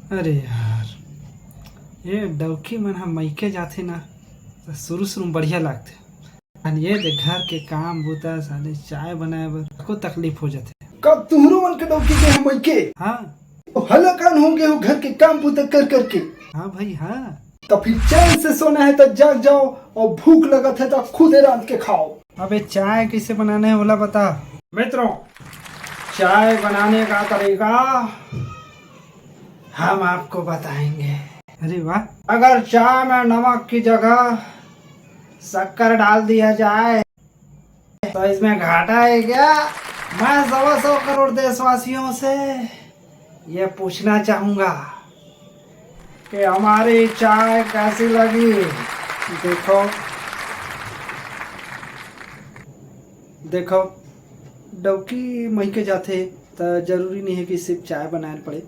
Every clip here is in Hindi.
अरे यार, ये डौकी मन हम मइके जाथे ना तो शुरू शुरू में बढ़िया लागथे। और ये देख घर के काम बूता साले चाय बनाए बर को तकलीफ हो जाथे। कब तुहरो मन के डौकी के हम के हाँ हला कान हो गए हो घर के काम पूता कर करके। हाँ भाई हाँ। तो फिर चैन से सोना है तो जाग जाओ और भूख लगत है तो खुद रांध के खाओ। अबे चाय कैसे बनाने है बोला बता। मित्रों, चाय बनाने का तरीका हम आपको बताएंगे। अरे वाह, अगर चाय में नमक की जगह शक्कर डाल दिया जाए तो इसमें घाटा है क्या? मैं 125 करोड़ देशवासियों से ये पूछना चाहूंगा कि हमारी चाय कैसी लगी। देखो देखो, डौकी मइके जाथे तो जरूरी नहीं है कि सिर्फ चाय बनाए पड़े।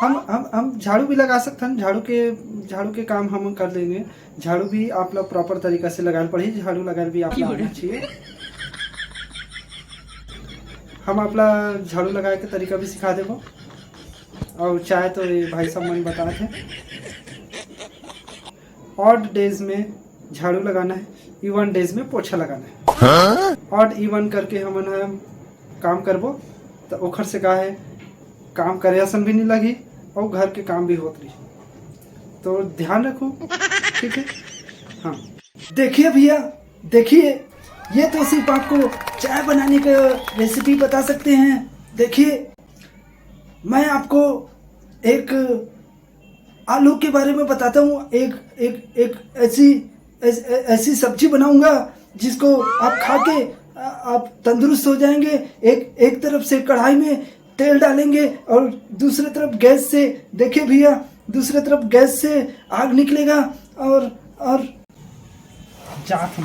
हम झाड़ू भी लगा सकते हैं। झाड़ू के काम हम कर लेंगे। झाड़ू भी आप लोग प्रॉपर तरीका से लगाए पड़ी। झाड़ू लगाए भी आप आना चाहिए। हम अपना झाड़ू लगाए के तरीका भी सिखा देबो। और चाय तो ये भाई साहब मैंने बताए थे। ऑड डेज में झाड़ू लगाना है, इवन डेज में पोछा लगाना है। ऑड इवन करके हम काम करबो तो ओखर से का है काम करे असन भी नहीं लगी और घर के काम भी होत रही। तो ध्यान रखो, ठीक है। हाँ देखिए भैया, देखिए ये तो सिर्फ आपको चाय बनाने का रेसिपी बता सकते हैं। देखिए मैं आपको एक आलू के बारे में बताता हूँ। एक ऐसी सब्जी बनाऊंगा जिसको आप खा के आप तंदुरुस्त हो जाएंगे। एक तरफ से कढ़ाई में तेल डालेंगे और दूसरी तरफ गैस से, देखिए भैया, दूसरी तरफ गैस से आग निकलेगा और जात